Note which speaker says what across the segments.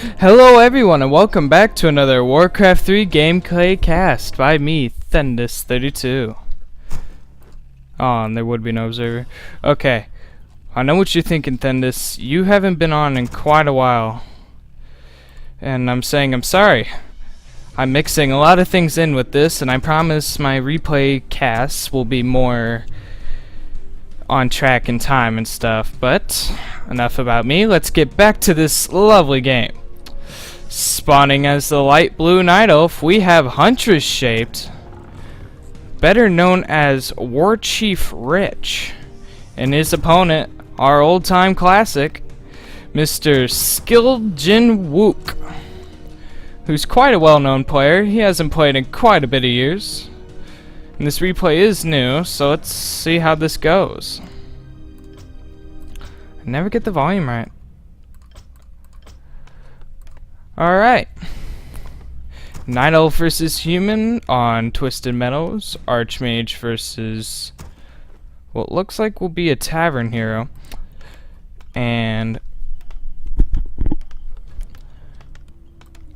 Speaker 1: Hello everyone and welcome back to another Warcraft 3 gameplay cast by me, Thendis32. Oh, and there would be no observer. Okay, I know what you're thinking, Thendis. You haven't been on in quite a while. And I'm saying I'm sorry. I'm mixing a lot of things in with this, and I promise my replay casts will be more on track in time and stuff. But enough about me, let's get back to this lovely game. Spawning as the light blue night elf, we have Huntress shaped, better known as Warchiefrich, and his opponent, our old time classic, Mr. SKilljinWook, who's quite a well known player. He hasn't played in quite a bit of years, and this replay is new, so let's see how this goes. I never get the volume right. Alright. Night Elf versus Human on Twisted Meadows. Archmage versus what looks like will be a Tavern Hero. And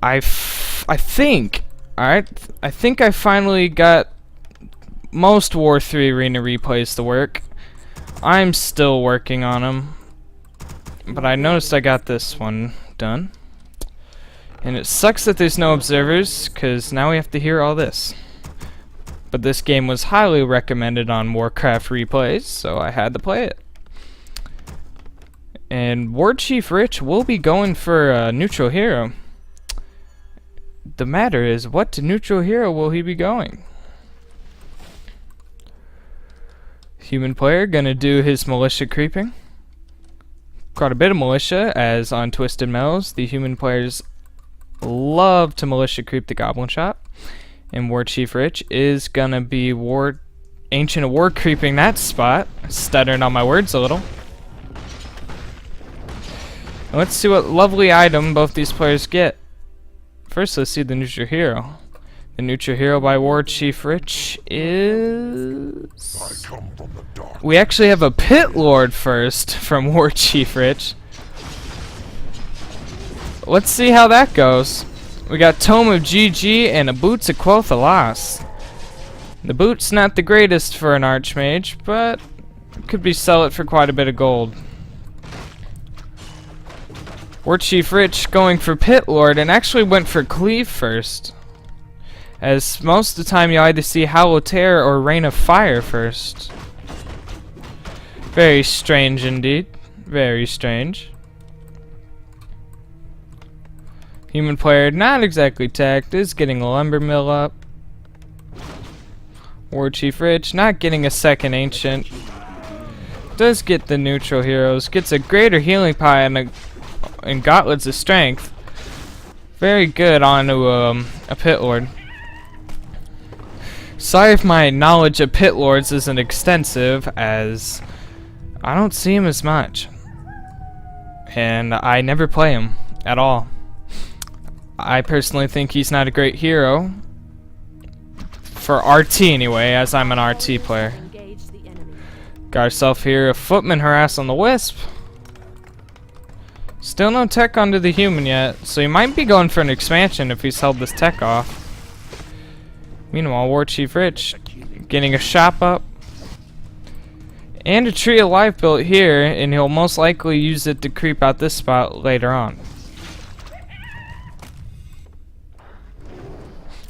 Speaker 1: I think, alright, I think I finally got most War 3 Arena replays to work. I'm still working on them, but I noticed I got this one done. And it sucks that there's no observers, because now we have to hear all this. But this game was highly recommended on Warcraft replays, so I had to play it. And Warchiefrich will be going for a neutral hero. The matter is, what neutral hero will he be going? Human player gonna do his militia creeping. Quite a bit of militia, as on Twisted Meadows, the human players love to militia creep the goblin shop, and Warchiefrich is gonna be Ancient of War creeping that spot. Stuttering on my words a little. And let's see what lovely item both these players get. First, let's see the neutral hero. The neutral hero by Warchiefrich is... We actually have a Pit Lord first from Warchiefrich. Let's see how that goes. We got Tome of GG and a Boots of Quothalas. The boot's not the greatest for an Archmage, but could be sell it for quite a bit of gold. Warchiefrich going for Pit Lord and actually went for Cleave first, as most of the time you either see Hallow Tear or Rain of Fire first. Very strange indeed. Very strange. Human player, not exactly tacked, is getting a lumber mill up. Warchiefrich, not getting a second ancient. Does get the neutral heroes, gets a greater healing pie and gauntlets of strength. Very good onto a Pit Lord. Sorry if my knowledge of Pit Lords isn't extensive, as I don't see him as much. And I never play him at all. I personally think he's not a great hero. For RT anyway, as I'm an RT player. Got ourselves here a Footman harass on the Wisp. Still no tech onto the human yet, so he might be going for an expansion if he's held this tech off. Meanwhile, Warchiefrich getting a shop up. And a Tree of Life built here, and he'll most likely use it to creep out this spot later on.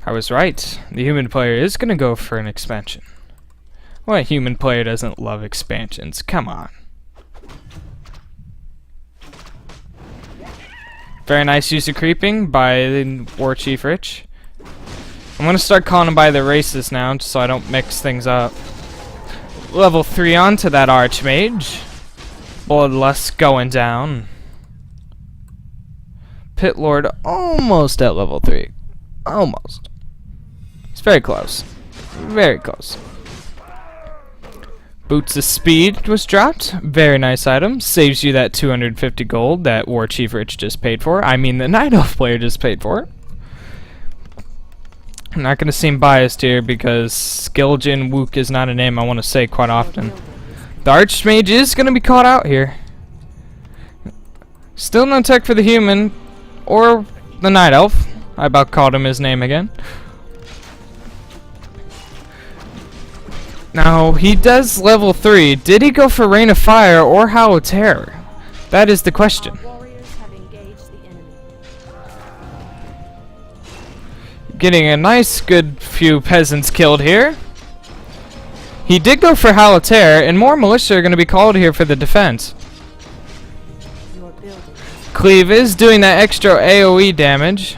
Speaker 1: I was right. The human player is gonna go for an expansion. What human player doesn't love expansions? Come on. Very nice use of creeping by the Warchiefrich. I'm gonna start calling him by the races now, just so I don't mix things up. Level 3 onto that Archmage. Bloodlust going down. Pit Lord almost at level 3. Almost. It's very close. Very close. Boots of Speed was dropped. Very nice item. Saves you that 250 gold that Warchiefrich just paid for. I mean, the Night Elf player just paid for it. I'm not going to seem biased here because SKilljinWook is not a name I want to say quite often. The Archmage is going to be caught out here. Still no tech for the human. or the Night Elf. I about called him his name again. Now, he does level 3. Did he go for Rain of Fire or Howl of Terror? That is the question. Getting a nice good few peasants killed here. He did go for Howl of Terror, and more militia are going to be called here for the defense. Cleave is doing that extra AoE damage.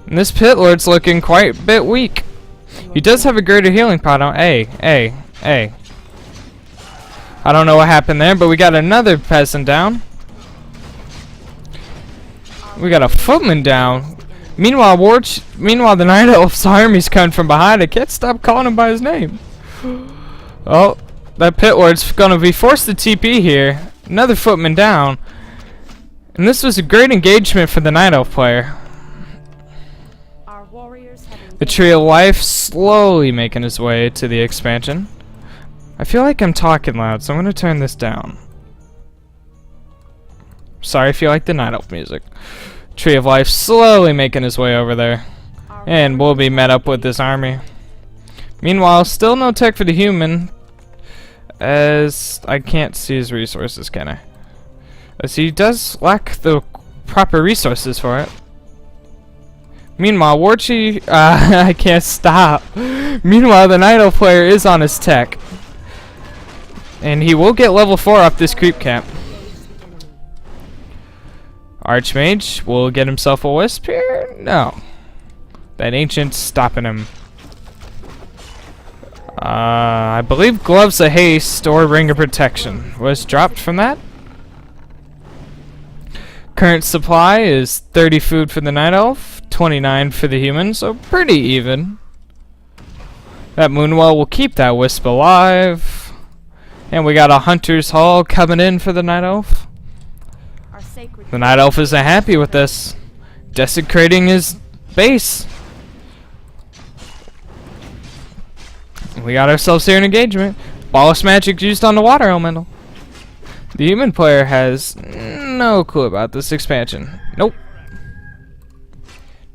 Speaker 1: And this Pit Lord's looking quite a bit weak. He does have a greater healing pot on. I don't know what happened there, but we got another peasant down. We got a footman down. Meanwhile, the Night Elf's army's coming from behind. I can't stop calling him by his name. Oh, that Pit Lord's gonna be forced to TP here. Another footman down. And this was a great engagement for the Night Elf player. The Tree of Life slowly making his way to the expansion. I feel like I'm talking loud, so I'm going to turn this down. Sorry if you like the Night Elf music. Tree of Life slowly making his way over there. And we'll be met up with this army. Meanwhile, still no tech for the human, as I can't see his resources, can I? As he does lack the proper resources for it. Meanwhile, I can't stop. Meanwhile, the Night Elf player is on his tech. And he will get level 4 off this creep camp. Archmage will get himself a wisp here? No. That ancient's stopping him. I believe Gloves of Haste or Ring of Protection was dropped from that. Current supply is 30 food for the Night Elf, 29 for the human, so pretty even. That Moonwell will keep that wisp alive. And we got a Hunter's Hall coming in for the Night Elf. The Night Elf isn't happy with this. Desecrating his base. We got ourselves here an engagement. Ballast magic used on the water elemental. The human player has no clue about this expansion. Nope.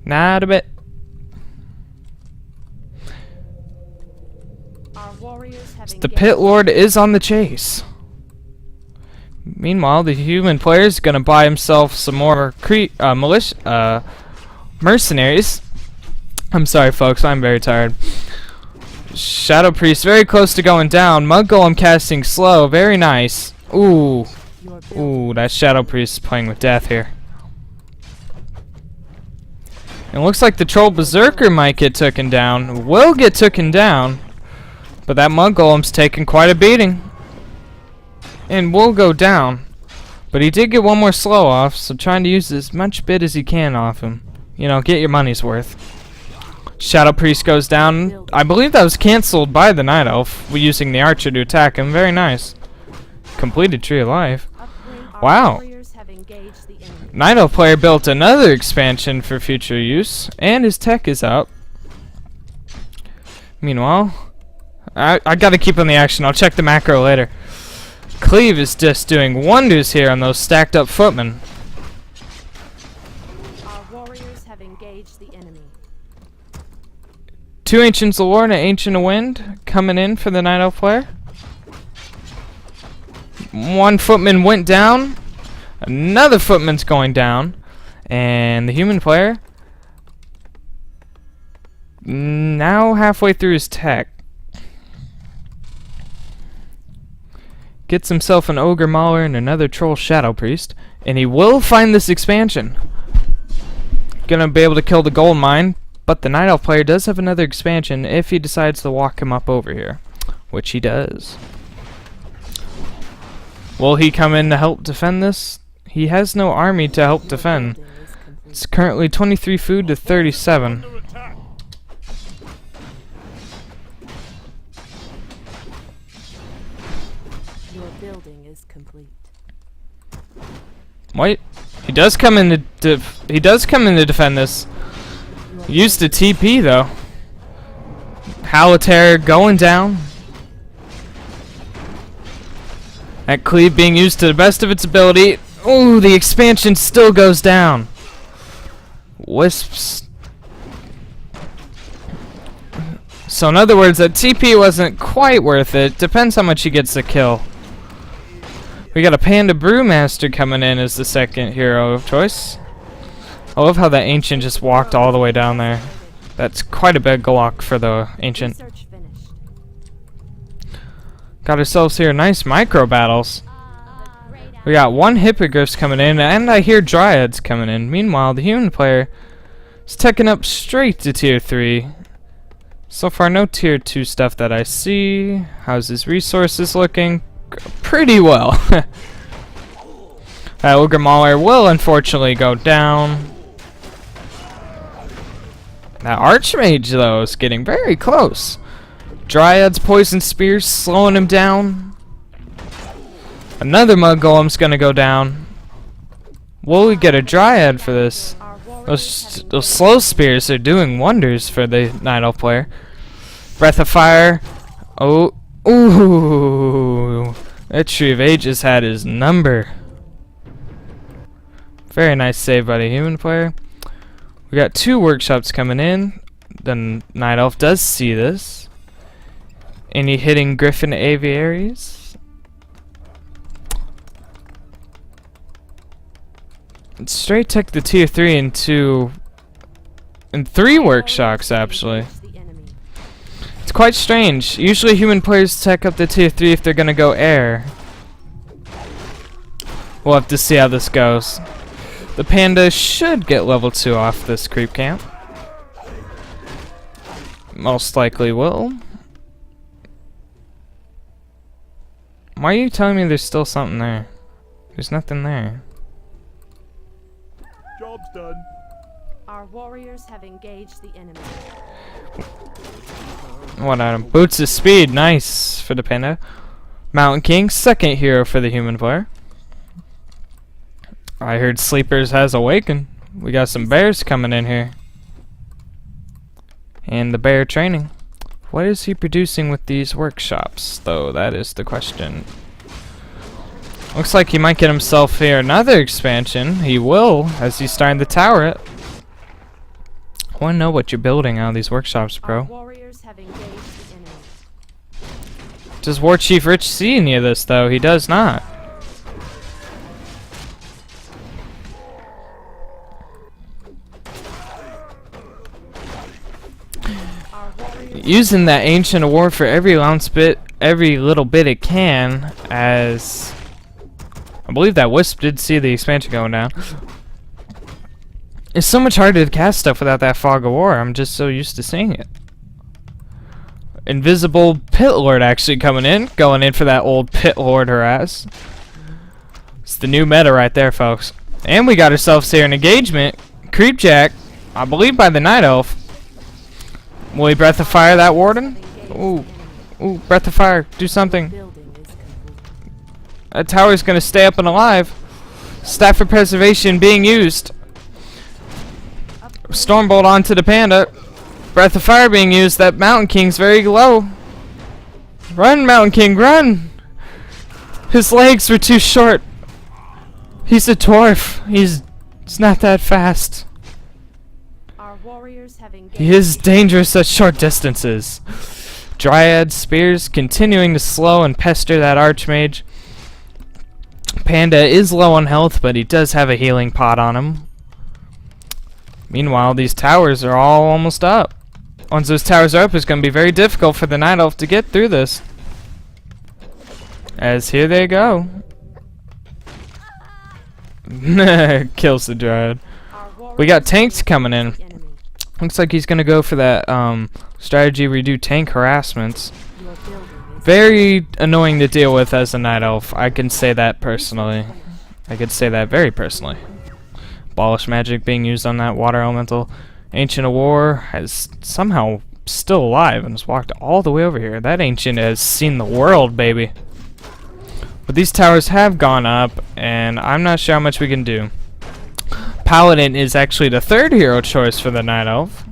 Speaker 1: Not a bit. The Pit Lord is on the chase. Meanwhile, the human player is gonna buy himself some more mercenaries. I'm sorry, folks. I'm very tired. Shadow Priest very close to going down. Mud Golem casting slow. Very nice. Ooh. Ooh, that Shadow Priest is playing with death here. It looks like the Troll Berserker might get taken down. Will get taken down. But that Mud Golem's taking quite a beating. And will go down. But he did get one more slow off, so trying to use as much bit as he can off him. You know, get your money's worth. Shadow Priest goes down. I believe that was cancelled by the Night Elf, using the Archer to attack him. Very nice. Completed Tree of Life. Wow. Night Elf player built another expansion for future use, and his tech is up. Meanwhile, I gotta keep on the action. I'll check the macro later. Cleave is just doing wonders here on those stacked up footmen.
Speaker 2: Our warriors have engaged the enemy.
Speaker 1: Two Ancients of War and an Ancient of Wind coming in for the Night Elf player. One footman went down. Another footman's going down. And the human player now halfway through his tech. Gets himself an Ogre Mauler and another Troll Shadow Priest. And he will find this expansion. Gonna be able to kill the gold mine. But the Night Elf player does have another expansion if he decides to walk him up over here. Which he does. Will he come in to help defend this? He has no army to help defend. It's currently 23 food to 37.
Speaker 2: Your building is complete.
Speaker 1: Wait, he does come in to defend this. Used the TP though. Howl of Terror going down. That cleave being used to the best of its ability. Ooh, the expansion still goes down. Wisps. So in other words, that TP wasn't quite worth it. Depends how much he gets the kill. We got a Panda Brewmaster coming in as the second hero of choice. I love how that Ancient just walked all the way down there. That's quite a big walk for the Ancient. Got ourselves here nice micro battles. We got one Hippogriffs coming in, and I hear Dryads coming in. Meanwhile, the human player is taking up straight to tier 3. So far, no tier 2 stuff that I see. How's his resources looking? Pretty well. That Ogre Mauler will unfortunately go down. That Archmage, though, is getting very close. Dryad's Poison Spears slowing him down. Another Mud Golem's gonna go down. Will we get a Dryad for this? Those slow spears are doing wonders for the Night Elf player. Breath of Fire. Oh, ooh. That Tree of Ages had his number. Very nice save by the human player. We got 2 workshops coming in. The Night Elf does see this. Any hitting Griffin Aviaries? Straight took the tier 3 and 2 and 3 workshops actually. It's quite strange. Usually human players tech up the tier 3 if they're gonna go air. We'll have to see how this goes. The Panda should get level 2 off this creep camp. Most likely will. Why are you telling me there's still something there? There's nothing there.
Speaker 3: Job's done.
Speaker 2: Our warriors have engaged the enemy.
Speaker 1: What item? Boots of Speed. Nice for the Panda. Mountain King, second hero for the human player. I heard Sleepers has awakened. We got some bears coming in here. And the bear training. What is he producing with these workshops, though? That is the question. Looks like he might get himself here another expansion. He will, as he's starting to tower it. I want to know what you're building out of these workshops, bro.
Speaker 2: Our warriors have engaged the enemy.
Speaker 1: Does Warchiefrich see any of this, though? He does not. Using that Ancient Award for every ounce bit, every little bit it can, as I believe that Wisp did see the expansion going down. It's so much harder to cast stuff without that Fog of War. I'm just so used to seeing it. Invisible Pit Lord actually coming in, going in for that old Pit Lord harass. It's the new meta right there, folks. And we got ourselves here an engagement. Creepjack, I believe by the Night Elf. Will he Breath of Fire that Warden? Ooh. Ooh, Breath of Fire. Do something. That tower's gonna stay up and alive. Staff of Preservation being used. Stormbolt onto the Panda. Breath of Fire being used. That Mountain King's very low. Run, Mountain King, run! His legs were too short. He's a dwarf. He's not that fast. He is dangerous at short distances. Dryad Spears continuing to slow and pester that Archmage. Panda is low on health, but he does have a healing pot on him. Meanwhile, these towers are all almost up. Once those towers are up, it's going to be very difficult for the Night Elf to get through this. As here they go. Kills the Dryad. We got tanks coming in. Looks like he's gonna go for that strategy where you do tank harassments. Very annoying to deal with as a Night Elf. I can say that personally. I could say that very personally. Abolish magic being used on that water elemental. Ancient of War has somehow still alive and has walked all the way over here. That Ancient has seen the world, baby. But these towers have gone up, and I'm not sure how much we can do. Paladin is actually the third hero choice for the Night Elf.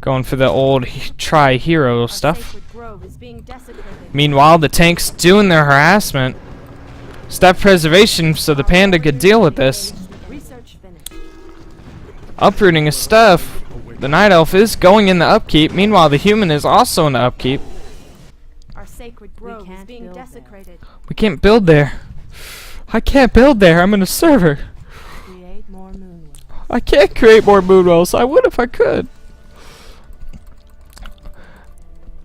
Speaker 1: Going for the old try-hero
Speaker 2: Our
Speaker 1: stuff.
Speaker 2: sacred grove is being desecrated.
Speaker 1: Meanwhile, the tank's doing their harassment. Stop preservation so the panda could deal with this.
Speaker 2: Research finished.
Speaker 1: Uprooting his stuff. The night elf is going in the upkeep. Meanwhile, the human is also in the upkeep.
Speaker 2: Our sacred grove is being desecrated.
Speaker 1: We can't build there. I can't build there. I'm in a server.
Speaker 2: Create more moonwells.
Speaker 1: I can't create more moonwells. I would if I could.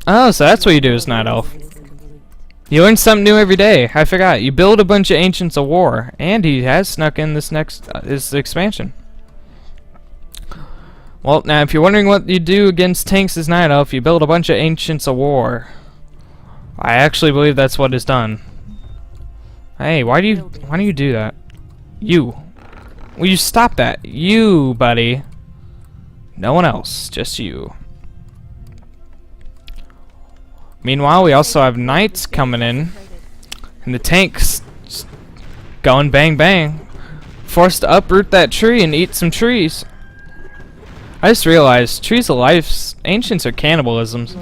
Speaker 1: Oh, so that's what you do as night elf. You learn something new every day. I forgot. You build a bunch of Ancients of War, and he has snuck in this next his expansion. Well, now if you're wondering what you do against tanks as night elf, you build a bunch of Ancients of War. I actually believe that's what is done. Hey, why do you do that? You. Will you stop that? You, buddy. No one else, just you. Meanwhile, we also have knights coming in, and the tanks going bang bang. Forced to uproot that tree and eat some trees. I just realized trees of life, ancients are cannibalisms.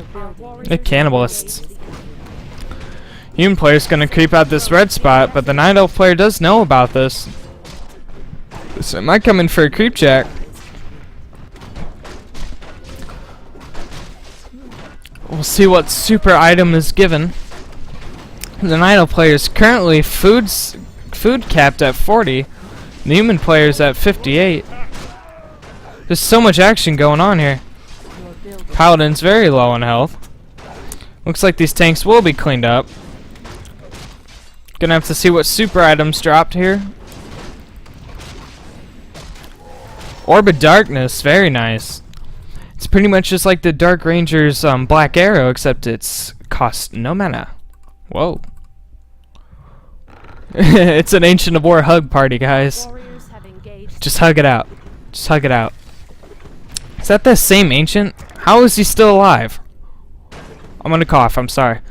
Speaker 1: They're cannibalists. Human player's gonna creep out this red spot, but the night elf player does know about this. So it might come in for a creep jack. We'll see what super item is given. The night elf player is currently food capped at 40. The human player is at 58. There's so much action going on here. Paladin's very low on health. Looks like these tanks will be cleaned up. Gonna have to see what super items dropped here. Orb of Darkness, very nice. It's pretty much just like the Dark Ranger's Black Arrow, except it's cost no mana. Whoa. It's an Ancient of War hug party, guys.
Speaker 2: Warriors have engaged.
Speaker 1: Just hug it out. Just hug it out. Is that the same Ancient? How is he still alive? I'm gonna cough, I'm sorry.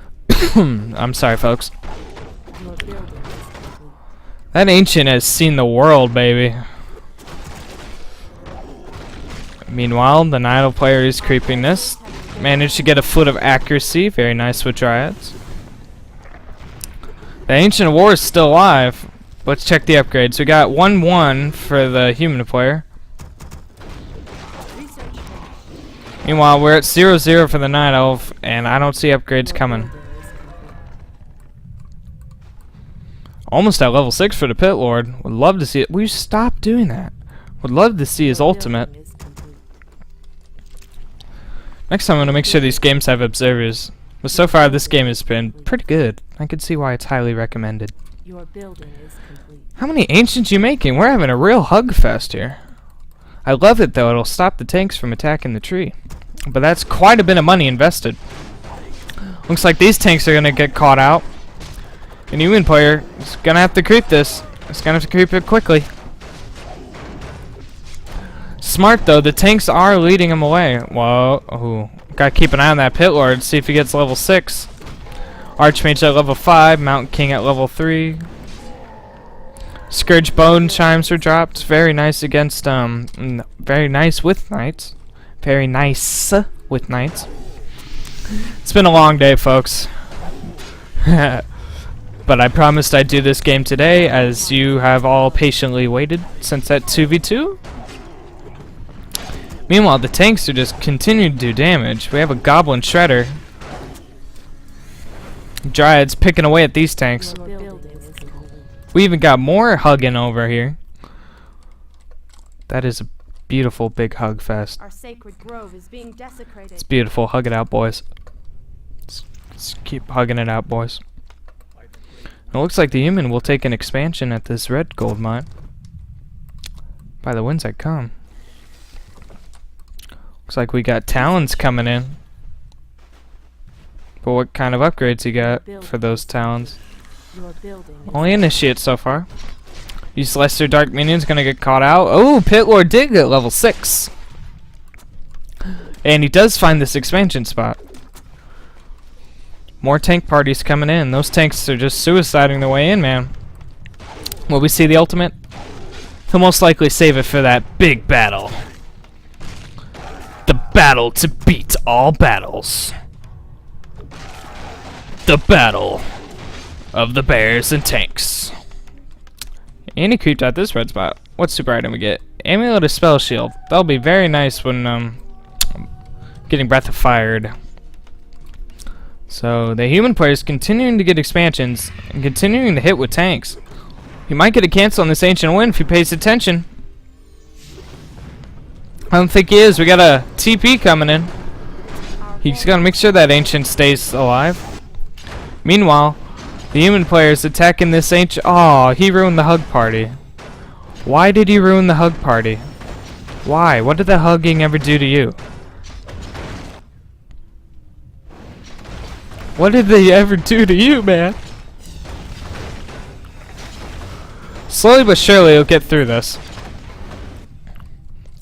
Speaker 1: I'm sorry, folks. That Ancient has seen the world, baby. Meanwhile, the night elf player is creeping this. Managed to get a foot of accuracy. Very nice with dryads. The Ancient of War is still alive. Let's check the upgrades. We got 1-1 for the human player. Meanwhile, we're at 0-0 for the night elf, and I don't see upgrades coming. Almost at level 6 for the pit lord. Would love to see it. Will you stop doing that? Would love to see his ultimate. Next time I'm gonna make sure these games have observers. But so far this game has been pretty good. I can see why it's highly recommended.
Speaker 2: Your building is complete.
Speaker 1: How many ancients you making? We're having a real hug fest here. I love it though, it'll stop the tanks from attacking the tree. But that's quite a bit of money invested. Looks like these tanks are gonna get caught out. And human player is gonna have to creep this. It's gonna have to creep it quickly. Smart though, the tanks are leading him away. Whoa, ooh. Gotta keep an eye on that pit lord, see if he gets level 6. Archmage at level 5, Mountain King at level 3. Scourge Bone Chimes were dropped. Very nice against, very nice with knights. Very nice with knights. It's been a long day, folks. But I promised I'd do this game today, as you have all patiently waited since that 2v2. Meanwhile, the tanks are just continuing to do damage. We have a Goblin Shredder. Dryads picking away at these tanks. We even got more hugging over here. That is a beautiful big hug fest.
Speaker 2: Our sacred grove is being desecrated.
Speaker 1: It's beautiful. Hug it out, boys. Let's keep hugging it out, boys. It looks like the human will take an expansion at this red gold mine. By the winds that come. Looks like we got talons coming in. But what kind of upgrades you got for those talons? Only initiate so far. These lesser dark minions gonna get caught out. Oh, Pit Lord did get level 6. And he does find this expansion spot. More tank parties coming in. Those tanks are just suiciding their way in, man. Will we see the ultimate? He'll most likely save it for that big battle. The battle to beat all battles. The battle of the bears and tanks. And he creeped out this red spot. What super item we get? Amulet of Spell Shield. That'll be very nice when getting Breath of Fired. So the human player is continuing to get expansions and continuing to hit with tanks. He might get a cancel on this ancient win if he pays attention. I don't think he is. We got a TP coming in. He's gotta make sure that ancient stays alive. Meanwhile, the human player is attacking this ancient. Oh, he ruined the hug party. Why did he ruin the hug party? Why? What did the hugging ever do to you? What did they ever do to you, man? Slowly but surely he'll get through this.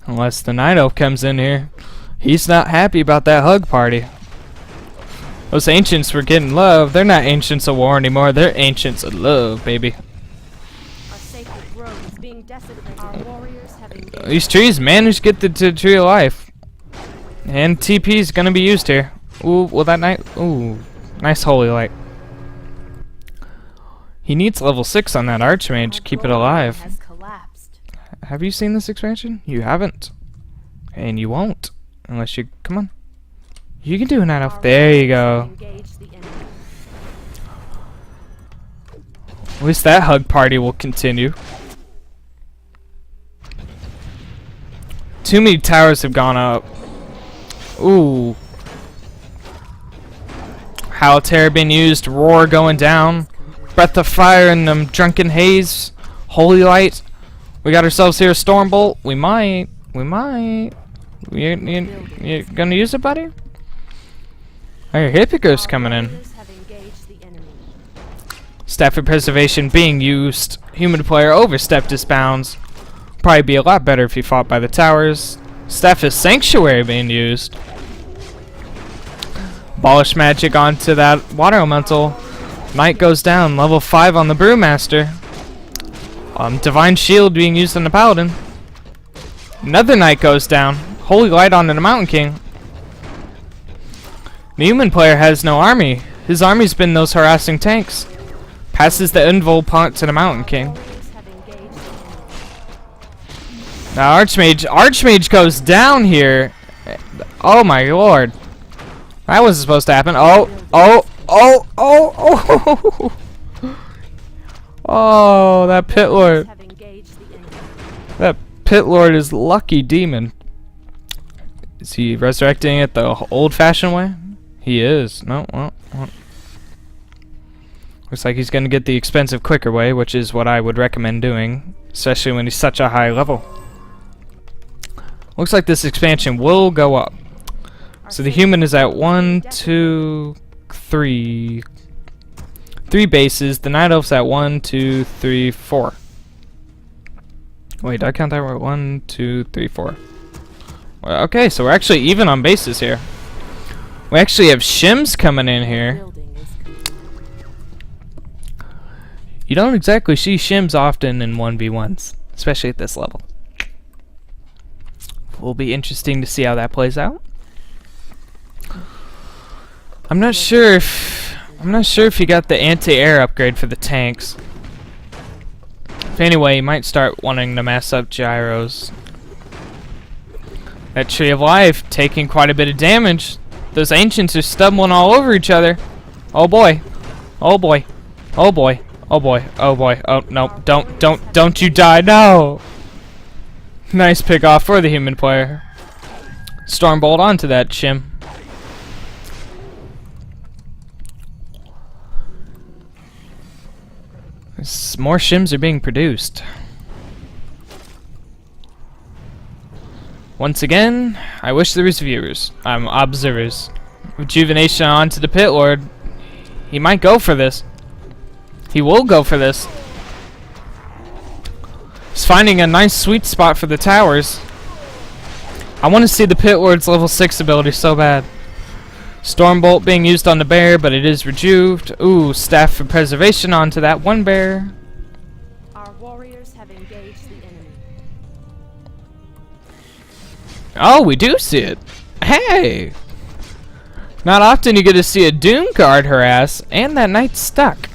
Speaker 1: Unless the Night Elf comes in here. He's not happy about that hug party. Those ancients were getting love. They're not ancients of war anymore. They're ancients of love, baby.
Speaker 2: Our sacred grove is being desecrated. Our warriors have engaged.
Speaker 1: These trees managed to get the tree of life. And TP is gonna be used here. Ooh, will that night? Ooh, nice holy light. He needs level 6 on that Archmage. Keep it alive.
Speaker 2: Has collapsed.
Speaker 1: Have you seen this expansion? You haven't. And you won't. Unless you... Come on. You can do a Night Elf. There you go. At least that hug party will continue. Too many towers have gone up. Ooh. Howl Terror being used. Roar going down. Breath of Fire and them Drunken Haze. Holy Light. We got ourselves here a Stormbolt. We might. You gonna use it, buddy? Our Hippogriff's coming in. Staff of Preservation being used. Human player overstepped his bounds. Probably be a lot better if he fought by the towers. Staff of Sanctuary being used. Abolish magic onto that water elemental. Knight goes down. Level 5 on the Brewmaster. Divine Shield being used on the Paladin. Another Knight goes down. Holy Light onto the Mountain King. The human player has no army. His army's been those harassing tanks. Passes the invul punt to the Mountain King. Now Archmage goes down here. Oh my lord. That wasn't supposed to happen. Oh. Oh, that Pit Lord. That Pit Lord is lucky demon. Is he resurrecting it the old-fashioned way? He is. No, well. Looks like he's gonna get the expensive, quicker way, which is what I would recommend doing, especially when he's such a high level. Looks like this expansion will go up. So the human is at 1, 2, 3. 3 bases. The Night Elf's at 1, 2, 3, 4. Wait, did I count that right? 1, 2, 3, 4. Well, okay, so we're actually even on bases here. We actually have shims coming in here. You don't exactly see shims often in 1v1s, especially at this level. Will be interesting to see how that plays out. I'm not sure if you got the anti-air upgrade for the tanks. If anyway, you might start wanting to mess up gyros. That Tree of Life taking quite a bit of damage. Those ancients are stumbling all over each other. Oh boy. Oh boy. Oh boy. Oh boy. Oh boy. Oh no. Don't you die. No. Nice pick off for the human player. Stormbolt onto that shim. More shims are being produced. Once again, I wish there was viewers. Observers. Rejuvenation onto the Pit Lord. He might go for this. He will go for this. He's finding a nice sweet spot for the towers. I want to see the Pit Lord's level 6 ability so bad. Stormbolt being used on the bear, but it is rejuved. Ooh, Staff for Preservation onto that one bear.
Speaker 2: Our warriors have engaged the enemy.
Speaker 1: Oh, we do see it. Hey! Not often you get to see a Doom guard harass, and that knight's stuck.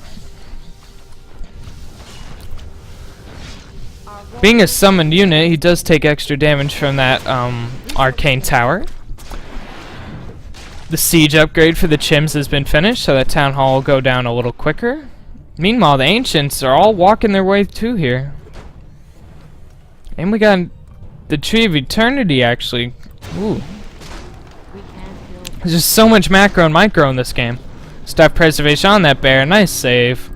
Speaker 1: Being a summoned unit, he does take extra damage from that arcane tower. The siege upgrade for the Chims has been finished, so that town hall will go down a little quicker. Meanwhile, the ancients are all walking their way through here. And we got the Tree of Eternity, actually. Ooh. There's just so much macro and micro in this game. Staff preservation on that bear. Nice save.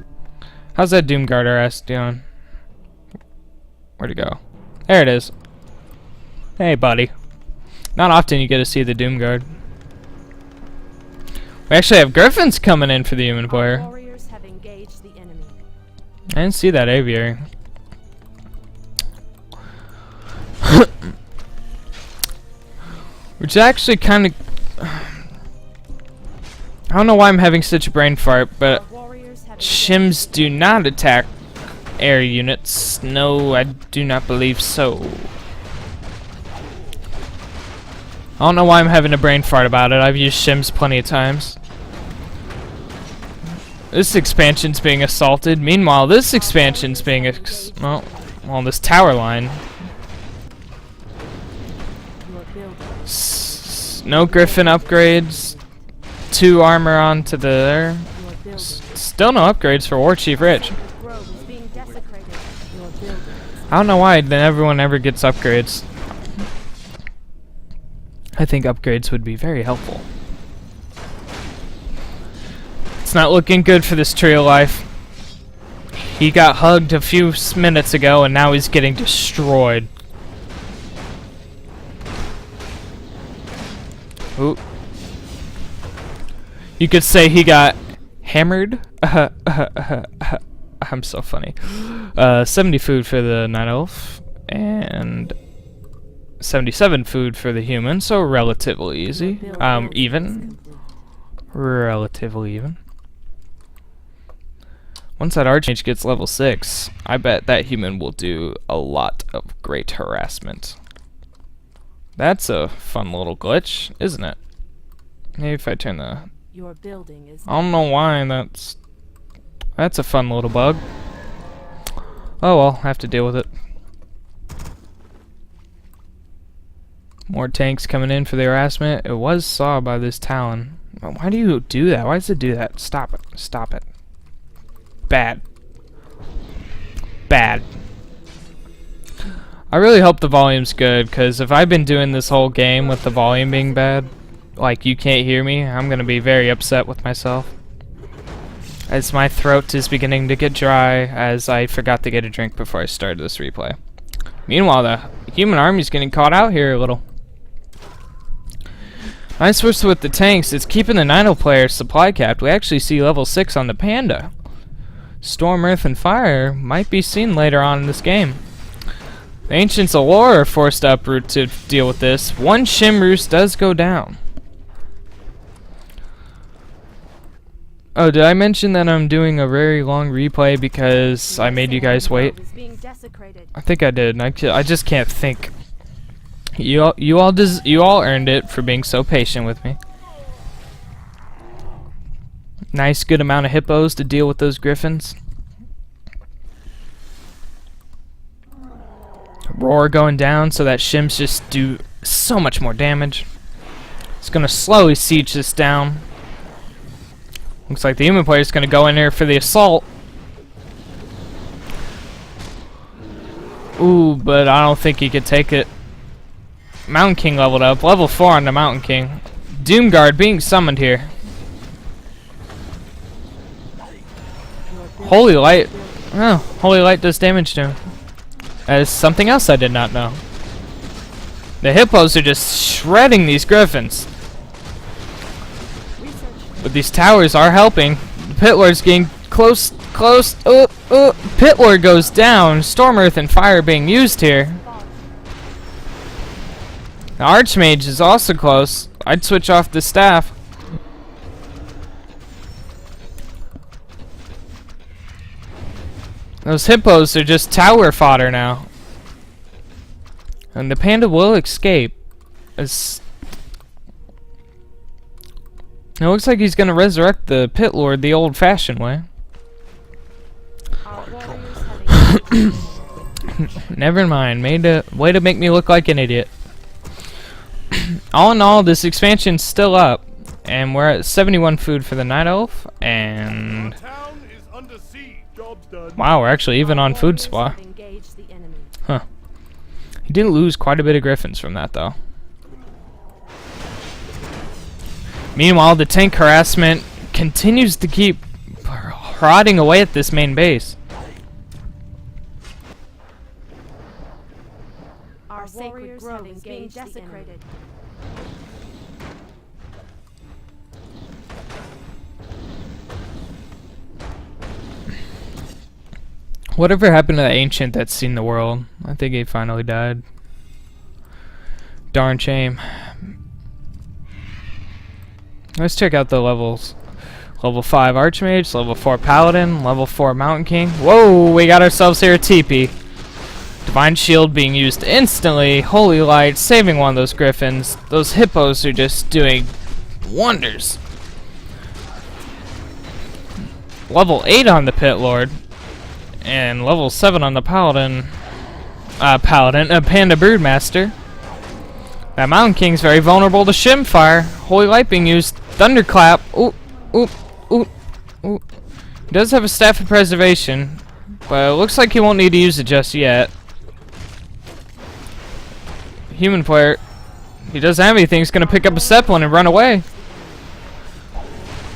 Speaker 1: How's that Doomguard RS doing? Where'd it go? There it is. Hey, buddy. Not often you get to see the Doomguard. We actually have Griffins coming in for the human player.
Speaker 2: Warriors have engaged the enemy.
Speaker 1: I didn't see that aviary. Which actually kind of... I don't know why I'm having such a brain fart, but Chims do not attack air units. No, I do not believe so. I don't know why I'm having a brain fart about it. I've used Chims plenty of times. This expansion's being assaulted. Meanwhile, this expansion's being well, this tower line. No Griffin upgrades. 2 armor onto the there. Still no upgrades for Warchiefrich. I don't know why then everyone ever gets upgrades. I think upgrades would be very helpful. It's not looking good for this Tree of Life. He got hugged a few minutes ago and now he's getting destroyed. Ooh. You could say he got hammered. I'm so funny. 70 food for the Night Elf and 77 food for the human, so relatively easy. Even. Relatively even. Once that Archmage gets level 6, I bet that human will do a lot of great harassment. That's a fun little glitch, isn't it? Maybe if I turn the...
Speaker 2: Your building is...
Speaker 1: I don't know why that's a fun little bug. Oh well, have to deal with it. More tanks coming in for the harassment. It was saw by this Talon. Why do you do that? Why does it do that? Stop it. Stop it. Bad. Bad. I really hope the volume's good, because if I've been doing this whole game with the volume being bad, like you can't hear me, I'm going to be very upset with myself. As my throat is beginning to get dry, as I forgot to get a drink before I started this replay. Meanwhile, the human army's getting caught out here a little. Nice with the tanks, it's keeping the Nino player supply capped. We actually see level 6 on the Panda. Storm, Earth, and Fire might be seen later on in this game. The Ancients of Lore are forced to uproot to deal with this. One Shim Roost does go down. Oh, did I mention that I'm doing a very long replay because I made you guys wait? I think I did. I just can't think. You all earned it for being so patient with me. Nice, good amount of hippos to deal with those griffins. Roar going down so that shims just do so much more damage. It's gonna slowly siege this down. Looks like the human player is gonna go in there for the assault. Ooh, but I don't think he could take it. Mountain King leveled up. Level 4 on the Mountain King. Doomguard being summoned here. Holy Light. Oh, Holy Light does damage to him. That is something else I did not know. The hippos are just shredding these griffins. But these towers are helping. The Pit Lord's getting close. Pit Lord goes down. Storm, Earth, and Fire being used here. The Archmage is also close. I'd switch off the staff. Those hippos are just tower fodder now. And the panda will escape. As It looks like he's gonna resurrect the Pit Lord the old-fashioned way.
Speaker 2: Our warriors have
Speaker 1: Never mind. Way to make me look like an idiot. All in all, this expansion's still up, and we're at 71 food for the Night Elf, and wow, we're actually even on food supply. Huh. He did lose quite a bit of griffins from that, though. Meanwhile, the tank harassment continues to keep prodding away at this main base.
Speaker 2: Our sacred grove is being desecrated.
Speaker 1: Whatever happened to the ancient that's seen the world? I think he finally died. Darn shame. Let's check out the levels. Level 5 Archmage, level 4 Paladin, level 4 Mountain King. Whoa, we got ourselves here a teepee. Divine Shield being used instantly. Holy Light saving one of those griffins. Those hippos are just doing wonders. Level 8 on the Pit Lord. And level 7 on the Panda Broodmaster. That Mountain King's very vulnerable to Shim Fire. Holy Light being used. Thunderclap. Ooh, ooh, ooh, ooh. He does have a Staff of Preservation, but it looks like he won't need to use it just yet. Human player, he doesn't have anything. He's going to pick up a Zeppelin and run away.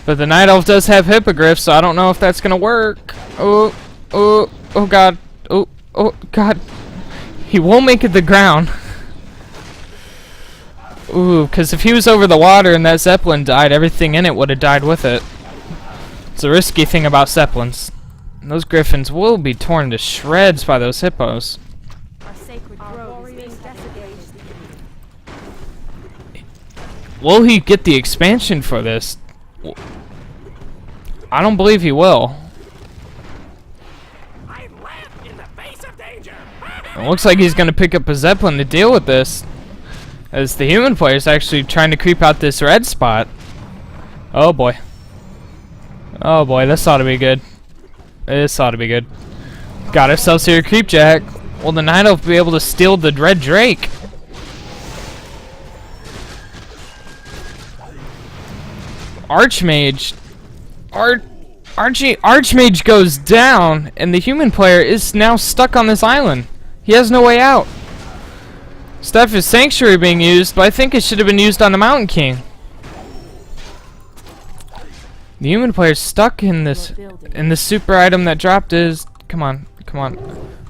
Speaker 1: But the Night Elf does have Hippogriff, so I don't know if that's going to work. Oh, oh, oh god. Oh, oh god. He won't make it to the ground. Ooh, because if he was over the water and that Zeppelin died, everything in it would have died with it. It's a risky thing about Zeppelins. And those griffins will be torn to shreds by those hippos.
Speaker 2: Our sacred grove is being desecrated.
Speaker 1: Will he get the expansion for this? I don't believe he will. It looks like he's going to pick up a Zeppelin to deal with this, as the human player is actually trying to creep out this red spot. Oh boy. Oh boy, this ought to be good. This ought to be good. Got ourselves here a Creepjack. Will the Night Elf be able to steal the Red Drake? Archmage. Archmage goes down, and the human player is now stuck on this island. He has no way out. Staff of Sanctuary being used, but I think it should have been used on the Mountain King. The human player's stuck in this super item that dropped his. Come on, come on.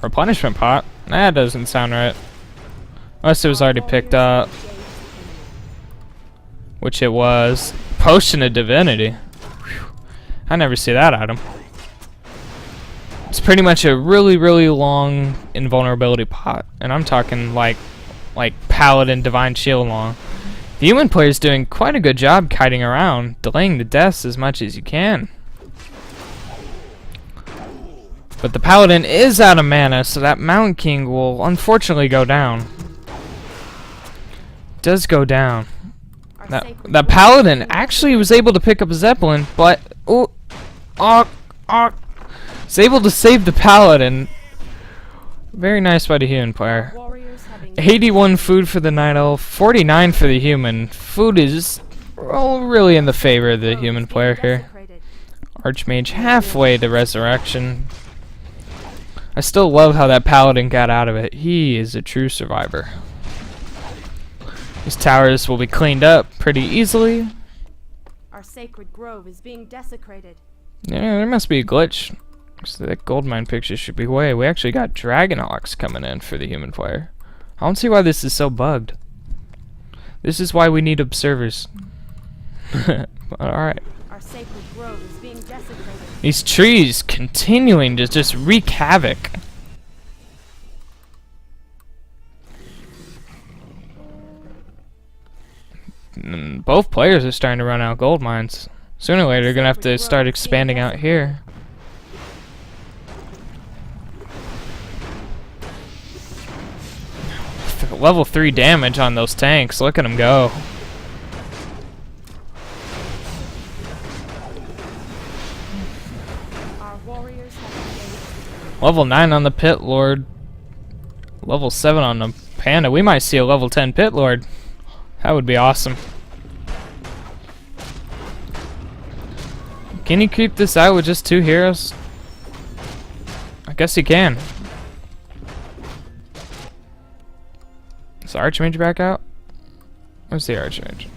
Speaker 1: Replenishment pot? That doesn't sound right. Unless it was already picked up. Which it was. Potion of Divinity. Whew. I never see that item. It's pretty much a really, really long invulnerability pot. And I'm talking like Paladin Divine Shield long. The human player is doing quite a good job kiting around, delaying the deaths as much as you can. But the Paladin is out of mana, so that Mountain King will unfortunately go down. Does go down. That Paladin actually was able to pick up a Zeppelin, but is able to save the Paladin. Very nice by the human player. 81 food for the Night Elf, 49 for the human. Food is really in the favor of the human player here. Archmage halfway to resurrection. I still love how that Paladin got out of it. He is a true survivor. These towers will be cleaned up pretty easily.
Speaker 2: Our sacred grove is being desecrated.
Speaker 1: Yeah, there must be a glitch. So that gold mine picture should be way. We actually got Dragonhawks coming in for the human player. I don't see why this is so bugged. This is why we need observers. Alright.
Speaker 2: Our sacred grove is being desecrated.
Speaker 1: These trees continuing to just wreak havoc. Both players are starting to run out gold mines. Sooner or later, they're going to have to start expanding out here. Level 3 damage on those tanks. Look at them go.
Speaker 2: warriors have engaged.
Speaker 1: Level 9 on the Pit Lord. Level 7 on the Panda. We might see a level 10 Pit Lord. That would be awesome. Can he creep this out with just 2 heroes? I guess he can. Is the Archmage back out? Where's the Archmage?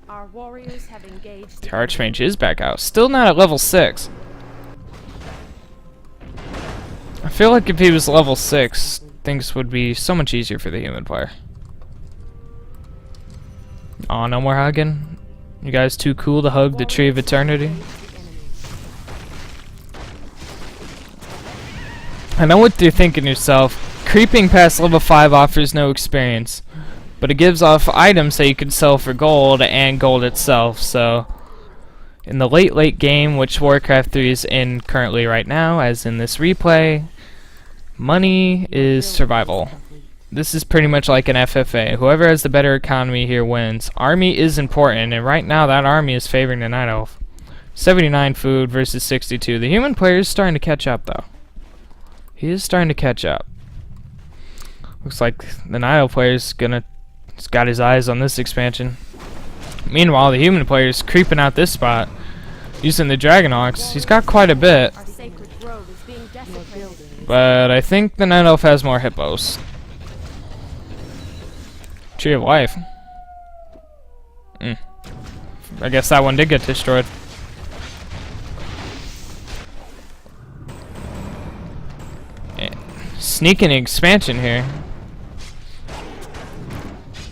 Speaker 2: Our warriors have engaged.
Speaker 1: The Archmage is back out. Still not at level 6. I feel like if he was level 6, things would be so much easier for the human player. Aw, no more hugging? You guys too cool to hug the Tree of Eternity? I know what you're thinking yourself. Creeping past level 5 offers no experience, but it gives off items that you can sell for gold and gold itself, so in the late game, which Warcraft 3 is in currently right now, as in this replay, money is survival. This is pretty much like an FFA. Whoever has the better economy here wins. Army is important, and right now that army is favoring the Night Elf. 79 food versus 62. The human player is starting to catch up, though. He is starting to catch up. Looks like the Night Elf player's he's got his eyes on this expansion. Meanwhile, the human player is creeping out this spot, using the Dragonhawks. He's got quite a bit,
Speaker 2: Our sacred grove is being desecrated.
Speaker 1: but I think the Night Elf has more hippos. Tree of Life. I guess that one did get destroyed. Sneaking expansion here.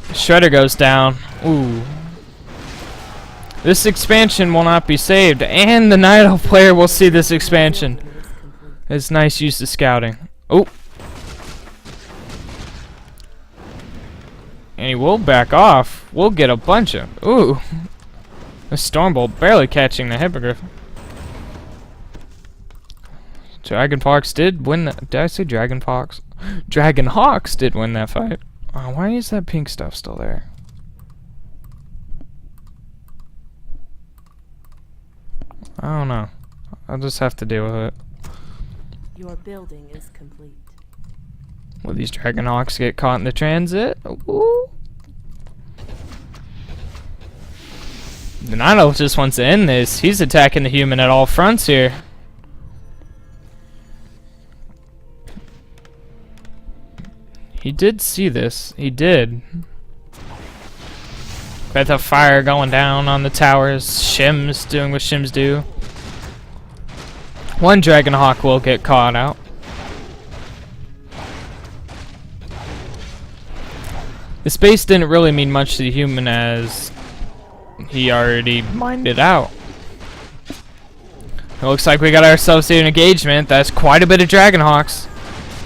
Speaker 1: Shredder goes down. Ooh. This expansion will not be saved, and the Night Elf player will see this expansion. It's nice use of scouting. Oh. And he will back off. We'll get a bunch of... Ooh. The Stormbolt barely catching the Hippogriff. Dragonfox did win that. Did I say Dragonfox? Dragonhawks did win that fight. Oh, why is that pink stuff still there? I don't know. I'll just have to deal with it.
Speaker 2: Your building is complete.
Speaker 1: Will these Dragonhawks get caught in the transit? Ooh. The Night Elf just wants to end this. He's attacking the human at all fronts here. He did see this. He did. Got the fire going down on the towers. Shims doing what Shims do. One Dragonhawk will get caught out. This base didn't really mean much to the human as he already mined it out. It looks like we got ourselves here an engagement. That's quite a bit of Dragonhawks.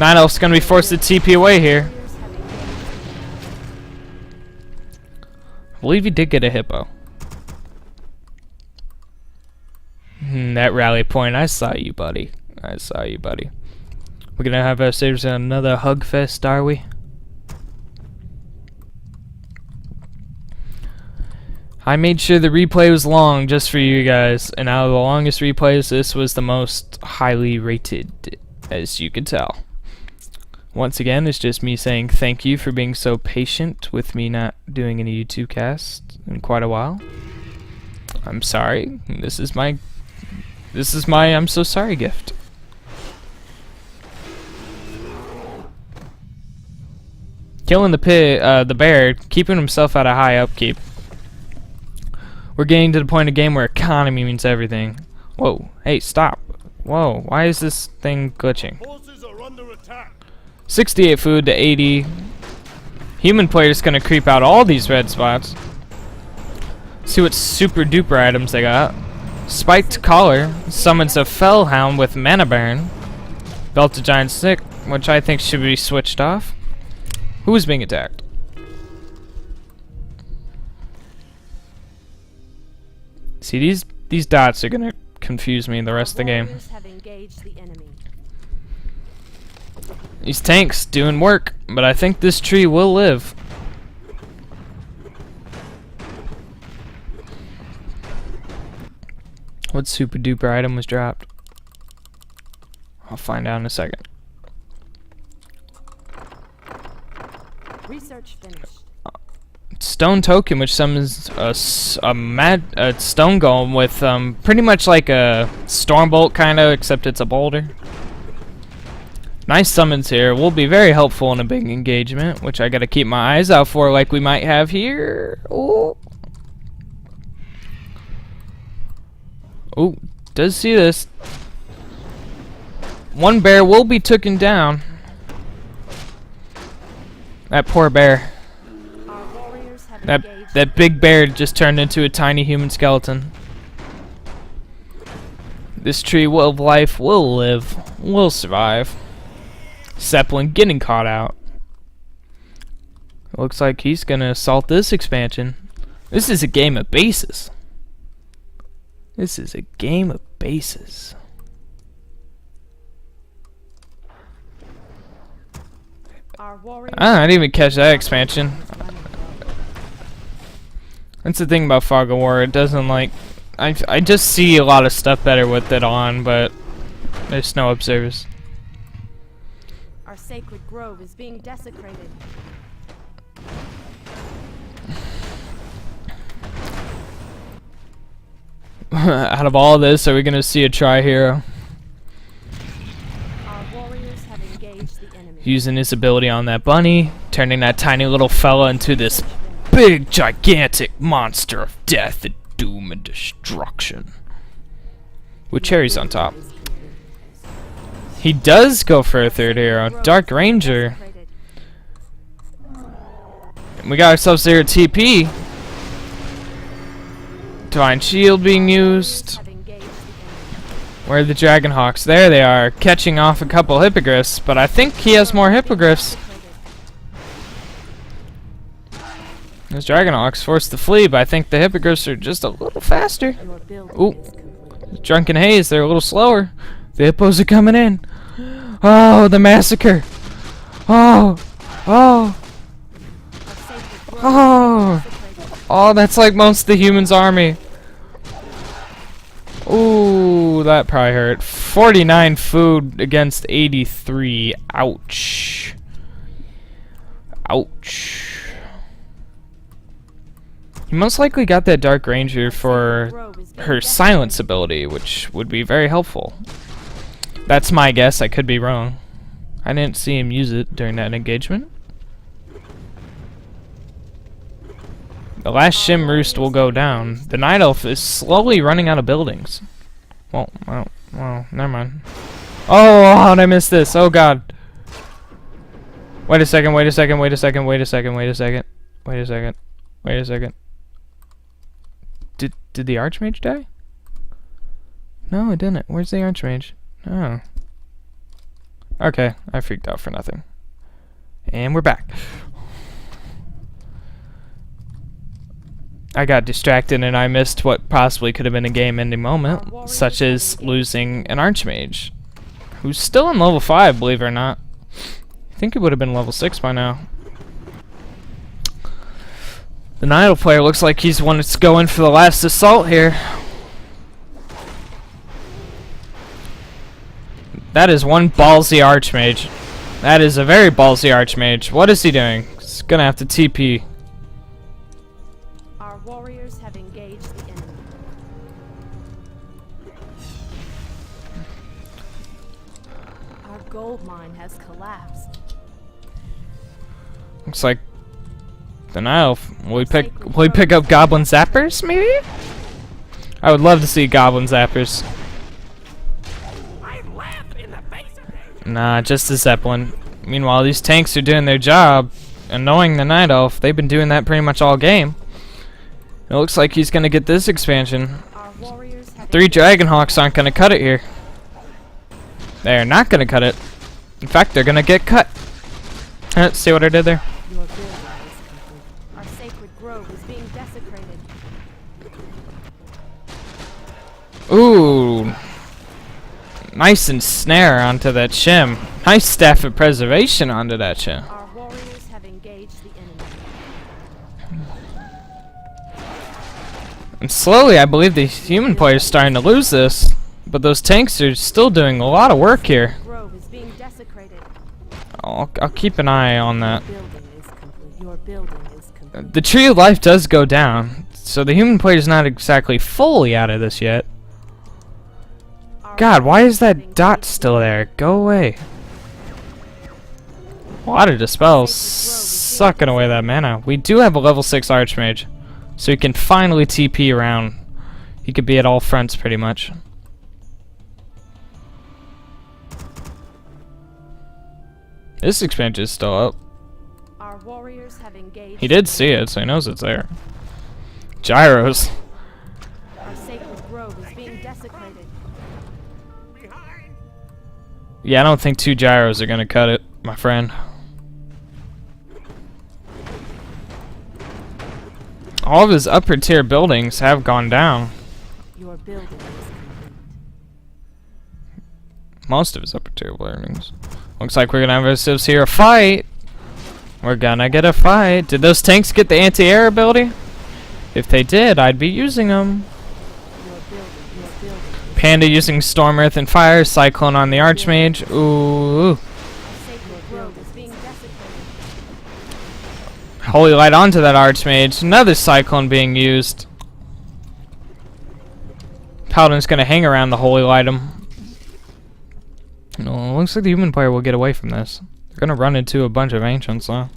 Speaker 1: Night Elf's gonna be forced to TP away here. I believe he did get a hippo. That rally point, I saw you, buddy. I saw you, buddy. We're gonna have ourselves another hug fest, are we? I made sure the replay was long just for you guys, and out of the longest replays, this was the most highly rated, as you can tell. Once again, it's just me saying thank you for being so patient with me not doing any YouTube cast in quite a while. I'm sorry. This is my I'm so sorry gift. Killing the bear, keeping himself at a high upkeep. We're getting to the point of the game where economy means everything. Whoa, hey, stop. Whoa, why is this thing glitching?
Speaker 3: Forces are under attack.
Speaker 1: 68 food to 80. Human player's gonna creep out all these red spots. See what super duper items they got. Spiked collar summons a Fellhound with Mana Baron. Belted Giant Stick, which I think should be switched off. Who is being attacked? See, these dots are gonna confuse me the rest of the game.
Speaker 2: Warriors have engaged the enemy.
Speaker 1: These tanks doing work, but I think this tree will live. What super duper item was dropped? I'll find out in a second.
Speaker 2: Research finished.
Speaker 1: Stone token, which summons a stone golem with pretty much like a stormbolt kind of, except it's a boulder. Nice summons here. Will be very helpful in a big engagement, which I gotta keep my eyes out for, like we might have here. Oh, does see this. One bear will be taken down. That poor bear. That big bear just turned into a tiny human skeleton. This tree of life will live, will survive. Zeppelin getting caught out. It looks like he's gonna assault this expansion. This is a game of bases. This is a game of bases. I didn't even catch that expansion. That's the thing about Fog of War. It doesn't like... I just see a lot of stuff better with it on, but there's no observers.
Speaker 2: Our sacred grove is being desecrated.
Speaker 1: Out of all this, are we gonna see a tri-hero?
Speaker 2: Our warriors have engaged the enemy.
Speaker 1: Using his ability on that bunny, turning that tiny little fella into this big, gigantic monster of death and doom and destruction. With cherries on top. He does go for a third hero. Dark Ranger. We got ourselves there at TP. Divine Shield being used. Where are the Dragonhawks? There they are, catching off a couple hippogriffs, but I think he has more hippogriffs. Those Dragonhawks forced to flee, but I think the hippogriffs are just a little faster. Ooh. Drunken Haze, they're a little slower. The hippos are coming in. Oh, the massacre. Oh. Oh. Oh. Oh, that's like most of the humans' army. Ooh, that probably hurt. 49 food against 83. Ouch. Ouch. He most likely got that Dark Ranger for her silence ability, which would be very helpful. That's my guess. I could be wrong. I didn't see him use it during that engagement. The last Shim Roost will go down. The Night Elf is slowly running out of buildings. Well, never mind. Oh, how did I miss this? Oh, God. Wait a second, wait a second, wait a second, wait a second, wait a second. Wait a second. Wait a second. Did the Archmage die? No, it didn't. Where's the Archmage? Oh. Okay, I freaked out for nothing. And we're back. I got distracted and I missed what possibly could have been a game-ending moment, such as losing an Archmage, who's still in level 5, believe it or not. I think it would have been level 6 by now. The Night Elf player looks like he's one that's going for the last assault here. That is one ballsy Archmage. That is a very ballsy Archmage. What is he doing? He's gonna have to TP.
Speaker 2: Our warriors have engaged the enemy. Our gold mine has collapsed.
Speaker 1: Looks like the Night Elf. Will we pick up Goblin Zappers, maybe? I would love to see Goblin Zappers. Nah, just a Zeppelin. Meanwhile, these tanks are doing their job, annoying the Night Elf. They've been doing that pretty much all game. It looks like he's gonna get this expansion. 3 Dragonhawks aren't gonna cut it here. They're not gonna cut it. In fact, they're gonna get cut. Let's see what I did there.
Speaker 2: Our sacred grove is being desecrated.
Speaker 1: Ooh. Nice and snare onto that Shim. Nice Staff of Preservation onto that Shim.
Speaker 2: Our warriors have engaged the enemy.
Speaker 1: And slowly, I believe the human player is starting to lose this. But those tanks are still doing a lot of work here.
Speaker 2: Grove is being desecrated.
Speaker 1: I'll keep an eye on that.
Speaker 2: Your building is complete.
Speaker 1: The tree of life does go down, so the human player is not exactly fully out of this yet. God, why is that dot still there? Go away. A lot of dispels sucking away that mana. We do have a level 6 Archmage, so he can finally TP around. He could be at all fronts pretty much. This expansion is still up.
Speaker 2: Our warriors have engaged.
Speaker 1: He did see it, so he knows it's there. Gyros.
Speaker 2: Our sacred grove is being desecrated.
Speaker 1: Yeah, I don't think 2 gyros are gonna cut it, my friend. All of his upper tier buildings have gone down.
Speaker 2: Your building is complete.
Speaker 1: Most of his upper tier buildings. Looks like we're gonna have ourselves here a fight. We're gonna get a fight. Did those tanks get the anti-air ability? If they did, I'd be using them.
Speaker 2: Your building.
Speaker 1: Panda using Storm, Earth, and Fire. Cyclone on the Archmage. Ooh.
Speaker 2: Our sacred grove is being desecrated.
Speaker 1: Holy Light onto that Archmage. Another Cyclone being used. Paladin's gonna hang around the Holy Light him. No, looks like the human player will get away from this. They're gonna run into a bunch of Ancients, though.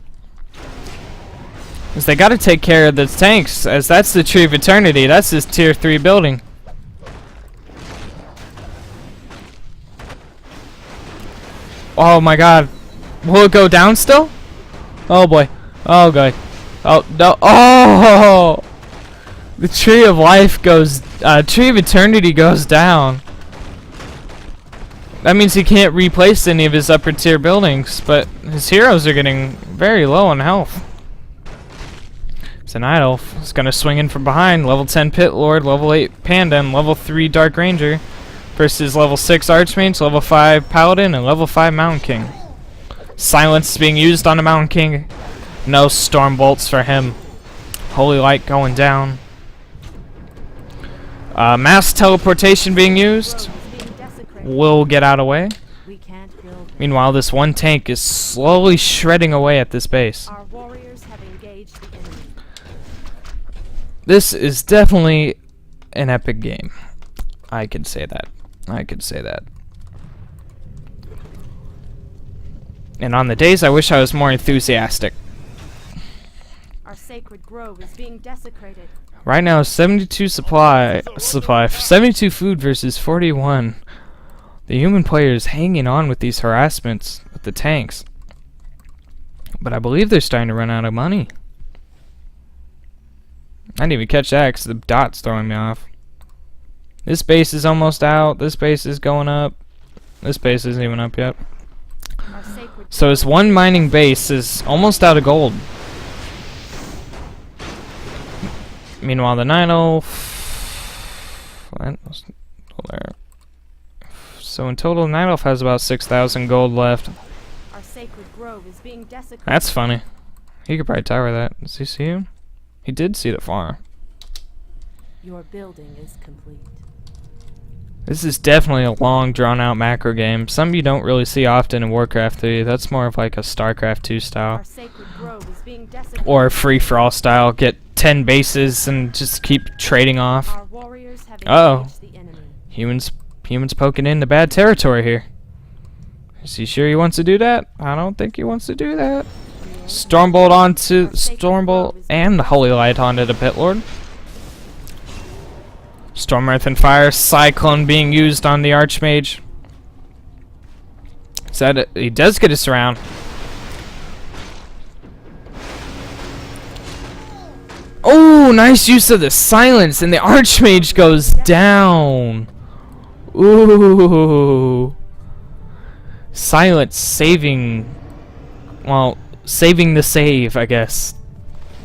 Speaker 1: Because they gotta take care of the tanks, as that's the Tree of Eternity. That's his tier 3 building. Oh my god. Will it go down still? Oh boy. Oh god. Oh no. Oh! The Tree of Life goes, Tree of Eternity goes down. That means he can't replace any of his upper tier buildings, but his heroes are getting very low on health. It's a Night Elf. He's gonna swing in from behind. Level 10 Pit Lord, level 8 Panda, and level 3 Dark Ranger versus level 6 Archmage, level 5 Paladin, and level 5 Mountain King. Silence is being used on the Mountain King. No Storm Bolts for him. Holy Light going down. Mass teleportation being used. Will get out of the way.
Speaker 2: We can't build.
Speaker 1: Meanwhile, this one tank is slowly shredding away at this base.
Speaker 2: Our warriors have engaged the enemy.
Speaker 1: This is definitely an epic game. I could say that. I could say that. And on the days I wish I was more enthusiastic.
Speaker 2: Our sacred grove is being desecrated.
Speaker 1: Right now, 72 supply, 72 food versus 41. The human player is hanging on with these harassments with the tanks. But I believe they're starting to run out of money. I didn't even catch that because the dot's throwing me off. This base is almost out. This base is going up. This base isn't even up yet. So his one mining base is almost out of gold. Meanwhile, the Night Elf... there. So in total, Night Elf has about 6,000 gold left.
Speaker 2: Our sacred grove is being desecrated.
Speaker 1: That's funny. He could probably tower that. Does he see him? He did see the farm.
Speaker 2: Your building is complete.
Speaker 1: This is definitely a long, drawn-out macro game. Some you don't really see often in Warcraft 3. That's more of like a StarCraft 2 style.
Speaker 2: Our sacred grove is being desecrated.
Speaker 1: Or a free-for-all style. Get 10 bases and just keep trading off.
Speaker 2: Our warriors have
Speaker 1: Uh-oh.
Speaker 2: engaged the enemy.
Speaker 1: Humans poking into bad territory here. Is he sure he wants to do that? I don't think he wants to do that. Stormbolt onto Stormbolt and the Holy Light onto the Pit Lord. Storm, Earth, and Fire. Cyclone being used on the Archmage. He does get us around. Oh, nice use of the silence, and the Archmage goes down. Ooh. Silence saving... Well, saving the save, I guess.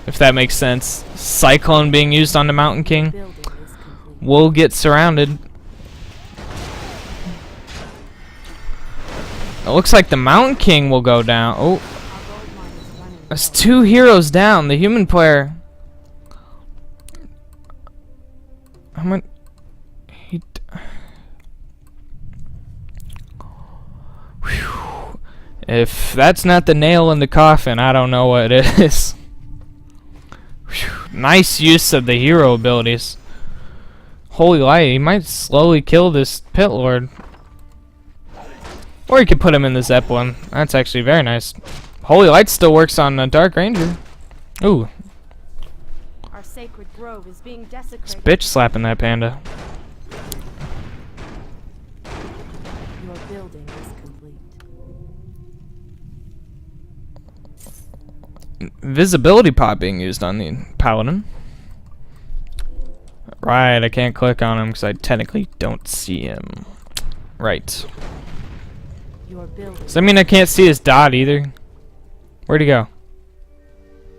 Speaker 1: If that makes sense. Cyclone being used on the Mountain King.
Speaker 2: Building is complete.
Speaker 1: Will get surrounded. It looks like the Mountain King will go down. Oh,
Speaker 2: Our gold mine is running
Speaker 1: that's
Speaker 2: low.
Speaker 1: 2 heroes down. The human player. How much? Whew. If that's not the nail in the coffin, I don't know what it is. Whew. Nice use of the hero abilities. Holy light, he might slowly kill this pit lord. Or you could put him in the Zeppelin. That's actually very nice. Holy light still works on a Dark Ranger. Ooh.
Speaker 2: Our sacred grove is being desecrated.
Speaker 1: This bitch slapping that panda.
Speaker 2: Your building is complete.
Speaker 1: Visibility pot being used on the paladin. Right, I can't click on him because I technically don't see him. Right.
Speaker 2: Your building.
Speaker 1: Does that mean I can't see his dot either? Where'd he go?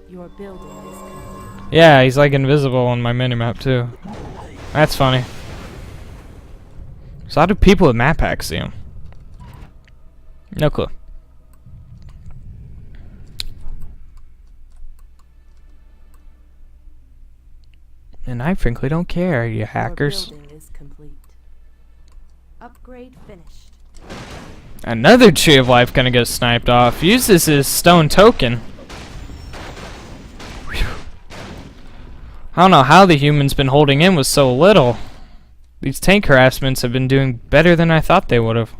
Speaker 2: Your building is complete.
Speaker 1: Yeah, he's like invisible on my minimap too. That's funny. So how do people with map packs see him? No clue. And I frankly don't care, you hackers.
Speaker 2: Your building is complete. Upgrade finished.
Speaker 1: Another Tree of Life gonna get sniped off. Use this as stone token. Whew. I don't know how the humans been holding in with so little. These tank harassments have been doing better than I thought they would have.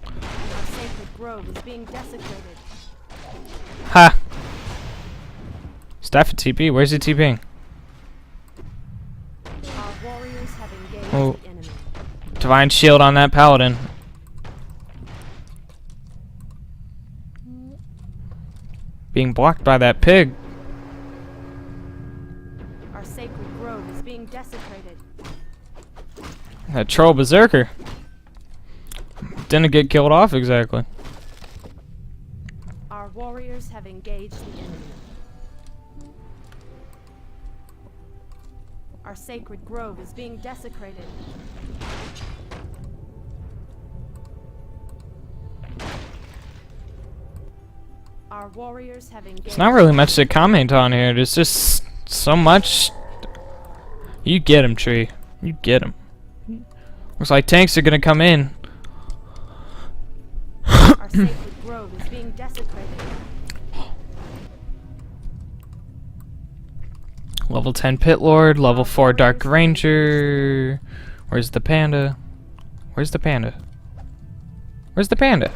Speaker 2: Our sacred grove is being desecrated.
Speaker 1: Ha! Staff at TP. Where's he TPing?
Speaker 2: Our warriors have engaged
Speaker 1: Oh.
Speaker 2: the enemy.
Speaker 1: Divine shield on that paladin. Being blocked by that pig.
Speaker 2: Our sacred grove is being desecrated.
Speaker 1: That troll berserker. Didn't get killed off exactly.
Speaker 2: Our warriors have engaged the enemy. Our sacred grove is being desecrated. Our warriors have engaged.
Speaker 1: It's not really much to comment on here. There's just so much. You get him, Tree. You get him. Looks like tanks are gonna come in.
Speaker 2: Our sacred grove is being desecrated.
Speaker 1: Level 10 Pit Lord, level 4 Dark Ranger. Where's the panda? Where's the panda? Where's the panda?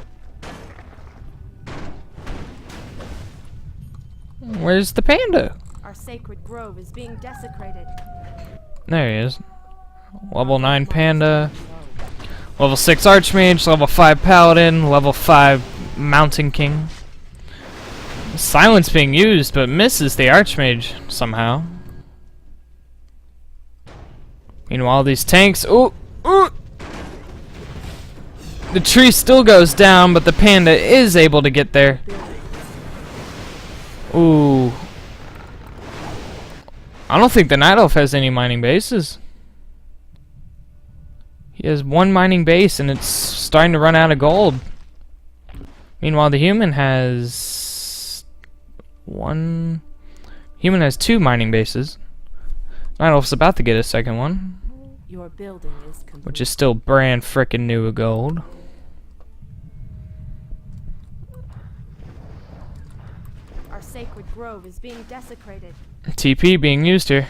Speaker 1: Where's the panda?
Speaker 2: Our sacred grove is being desecrated.
Speaker 1: There he is. Level 9 panda. Level 6 Archmage, level 5 Paladin, level 5 Mountain King. Silence being used, but misses the Archmage somehow. Meanwhile, these tanks. Ooh! Ooh! The tree still goes down, but the panda is able to get there. Ooh. I don't think the Night Elf has any mining bases. He has one mining base and it's starting to run out of gold. Meanwhile, the human has one. Human has 2 mining bases. Night Elf's about to get a second one,
Speaker 2: Your building is complete.
Speaker 1: which is still brand frickin' new of gold.
Speaker 2: Our sacred grove is being desecrated.
Speaker 1: TP being used here.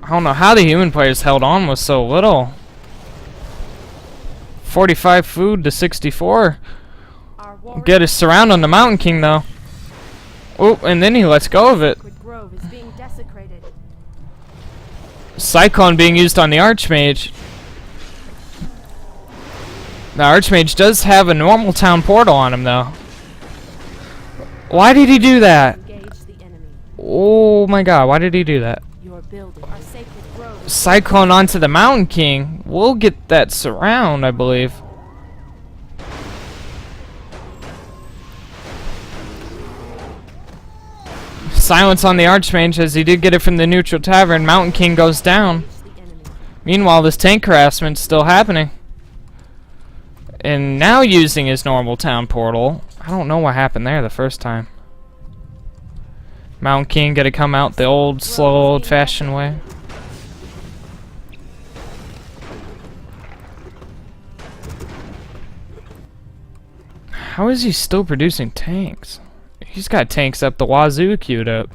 Speaker 1: I don't know how the human players held on with so little. 45 food to 64.
Speaker 2: Our warriors
Speaker 1: Get his surround on the Mountain King though. Oh, and then he lets go of it.
Speaker 2: sacred grove is being desecrated.
Speaker 1: Cyclone being used on the Archmage. The Archmage does have a normal town portal on him though. Why did he do that?
Speaker 2: Engage the enemy.
Speaker 1: Oh my god, why did he do that?
Speaker 2: Your building. Our sacred grove is
Speaker 1: Cyclone onto the Mountain King. We'll get that surround, I believe. Silence on the Archmage as he did get it from the neutral tavern. Mountain King goes down.
Speaker 2: engage the enemy.
Speaker 1: Meanwhile, this tank harassment's still happening. And now using his normal town portal. I don't know what happened there the first time. Mountain King gotta come out the old, slow, old-fashioned way. How is he still producing tanks? He's got tanks up the wazoo queued up.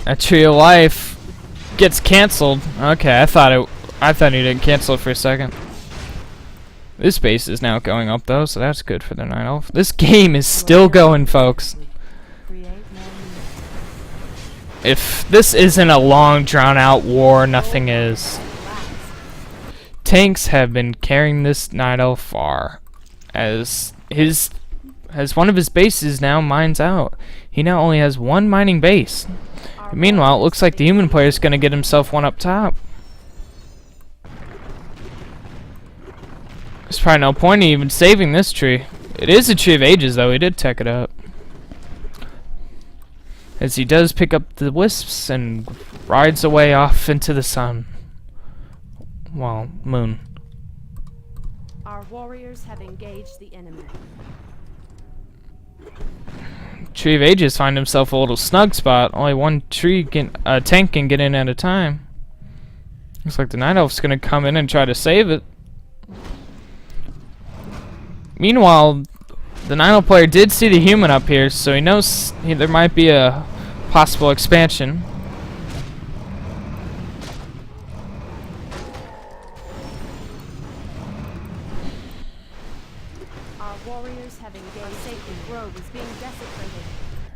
Speaker 1: A Tree of Life gets canceled. Okay, I thought he didn't cancel it for a second. This base is now going up though, so that's good for the Night Elf. This game is still going, folks. If this isn't a long, drawn-out war, nothing is. Tanks have been carrying this Night Elf far, as one of his bases now mines out. He now only has one mining base. Meanwhile, it looks like the human player is going to get himself one up top. There's probably no point in even saving this tree. It is a Tree of Ages, though. He did tech it up. As he does pick up the wisps and rides away off into the sun. Well, moon.
Speaker 2: Our warriors have engaged the enemy.
Speaker 1: Tree of Ages find himself a little snug spot. Only one tank can get in at a time. Looks like the Night Elf's gonna come in and try to save it. Meanwhile, the Night Elf player did see the human up here, so he knows there might be a possible expansion.
Speaker 2: Our warriors have engaged. Sacred grove is being desecrated.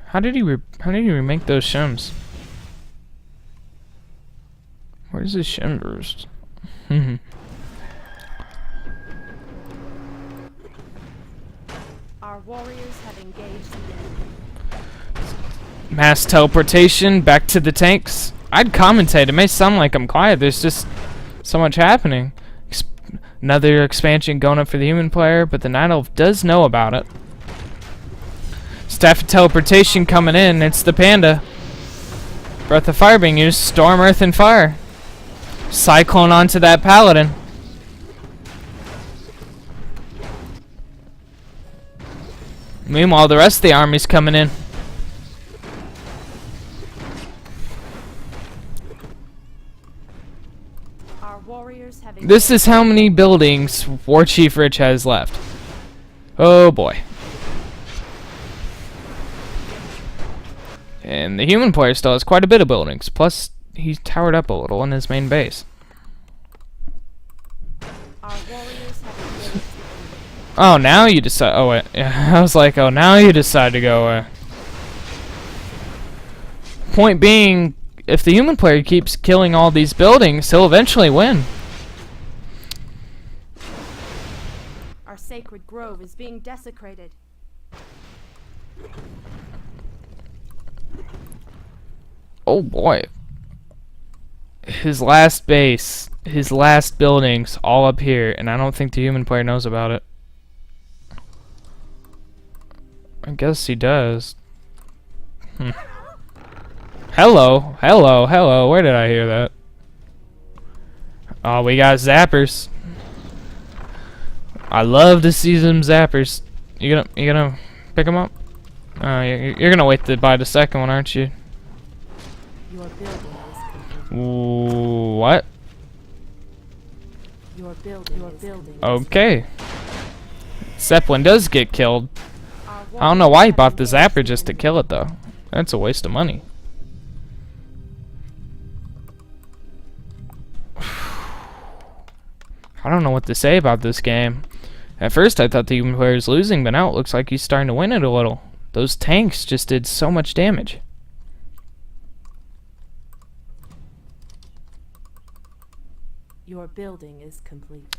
Speaker 1: How did he remake those shims? Where's his shim burst?
Speaker 2: Our warriors have engaged the enemy.
Speaker 1: Mass teleportation back to the tanks. I'd commentate. It may sound like I'm quiet. There's just so much happening. Another expansion going up for the human player, but the Night Elf does know about it. Staff of teleportation coming in. It's the panda. Breath of fire being used. Storm, earth, and fire. Cyclone onto that paladin. Meanwhile, the rest of the army's coming in.
Speaker 2: Our warriors have
Speaker 1: This is how many buildings Warchiefrich has left. Oh boy. And the human player still has quite a bit of buildings. Plus, he's towered up a little in his main base.
Speaker 2: Our warriors have engaged.
Speaker 1: Oh, now you decide. Oh wait, yeah, I was like, oh, now you decide to go away. Point being, if the human player keeps killing all these buildings, he'll eventually win.
Speaker 2: Our sacred grove is being desecrated.
Speaker 1: Oh boy. His last base, his last buildings, all up here, and I don't think the human player knows about it. I guess he does. Hello, hello, hello. Where did I hear that? Oh, we got zappers. I love to see them zappers. You gonna pick them up? You're gonna wait to buy the second one, aren't you?
Speaker 2: Your building is complete.
Speaker 1: What?
Speaker 2: Your building.
Speaker 1: Okay. Zeppelin does get killed. I don't know why he bought the zapper just to kill it, though. That's a waste of money. I don't know what to say about this game. At first I thought the human player was losing, but now it looks like he's starting to win it a little. Those tanks just did so much damage.
Speaker 2: Your building is complete.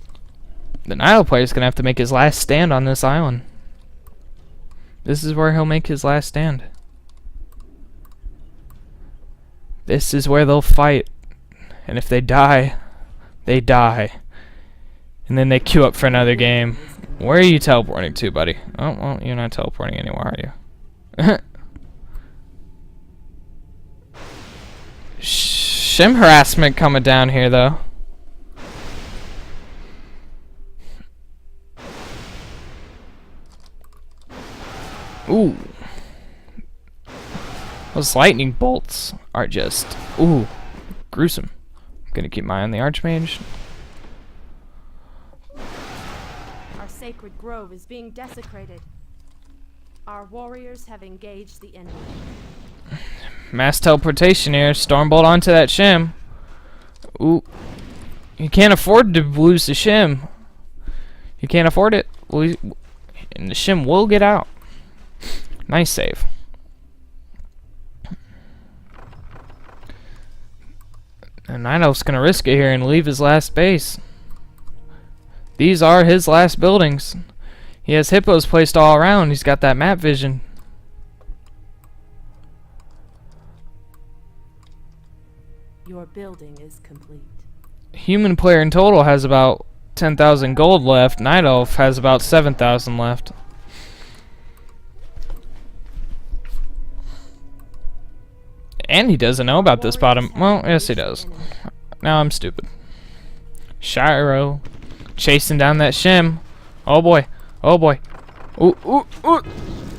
Speaker 1: The Nile player is going to have to make his last stand on this island. This is where he'll make his last stand. This is where they'll fight. And if they die, they die. And then they queue up for another game. Where are you teleporting to, buddy? Oh, well, you're not teleporting anymore, are you? Shim harassment coming down here, though. Ooh. Those lightning bolts are just, ooh, gruesome. I'm gonna keep my eye on the Archmage.
Speaker 2: Our sacred grove is being desecrated. Our warriors have engaged the enemy.
Speaker 1: Mass teleportation here. Stormbolt onto that shim. Ooh. You can't afford to lose the shim. You can't afford it. And the shim will get out. Nice save. And Night Elf's gonna risk it here and leave his last base. These are his last buildings. He has hippos placed all around. He's got that map vision.
Speaker 2: Your building is complete.
Speaker 1: Human player in total has about 10,000 gold left. Night Elf has about 7,000 left. And he doesn't know about this bottom. Well, yes he does. Now I'm stupid. Shiro chasing down that shim. Oh boy. Oh boy. Ooh, ooh, ooh.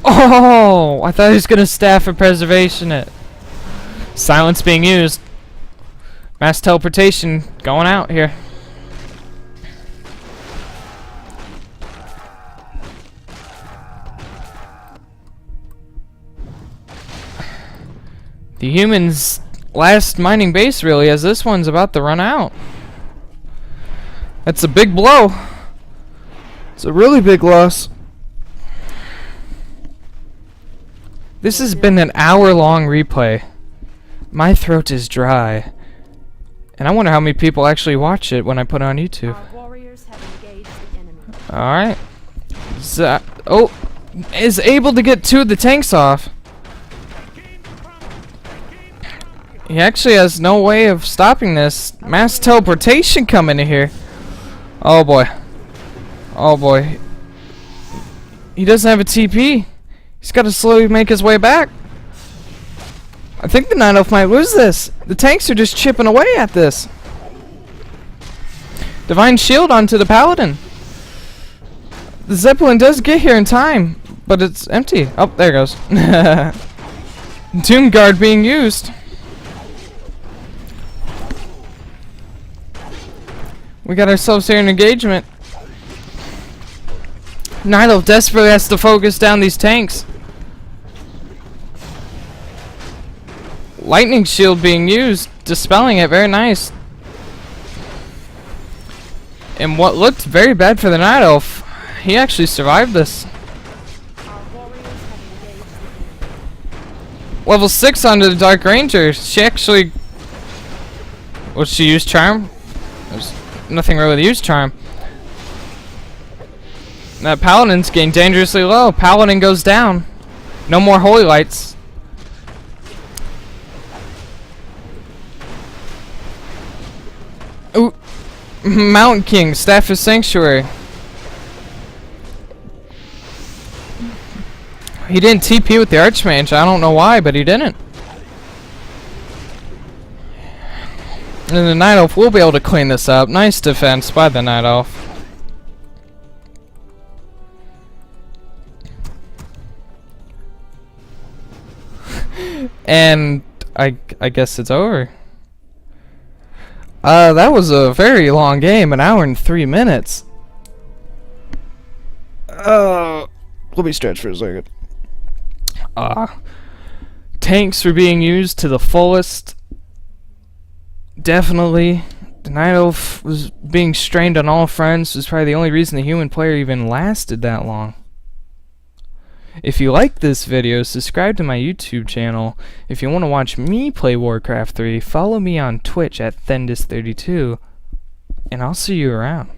Speaker 1: Oh! I thought he was gonna staff for preservation it. Silence being used. Mass teleportation going out here. The humans' last mining base really, as this one's about to run out. That's a big blow. It's a really big loss. This has been an hour-long replay. My throat is dry. And I wonder how many people actually watch it when I put it on YouTube.
Speaker 2: Our warriors have engaged the enemy.
Speaker 1: Alright. Oh, is able to get 2 of the tanks off. He actually has no way of stopping this. Mass teleportation coming in here. Oh boy. Oh boy. He doesn't have a TP. He's got to slowly make his way back. I think the Night Elf might lose this. The tanks are just chipping away at this. Divine Shield onto the Paladin. The Zeppelin does get here in time, but it's empty. Oh, there it goes. Doom Guard being used. We got ourselves here an engagement. Night Elf desperately has to focus down these tanks. Lightning shield being used, dispelling it, very nice. And what looked very bad for the Night Elf, he actually survived this. Level 6 onto the Dark Ranger. She actually... Would she use Charm? There's nothing really to use Charm. That Paladin's getting dangerously low. Paladin goes down. No more Holy Lights. Ooh. Mountain King, Staff of Sanctuary. He didn't TP with the Archmage. I don't know why, but he didn't. And the Night Elf will be able to clean this up. Nice defense by the Night Elf. And I guess it's over. That was a very long game, 1 hour and 3 minutes. Let me stretch for a second. Tanks were being used to the fullest. Definitely. The Night Elf was being strained on all fronts. Was probably the only reason the human player even lasted that long. If you like this video, subscribe to my YouTube channel. If you want to watch me play Warcraft 3, follow me on Twitch at Thendis32, and I'll see you around.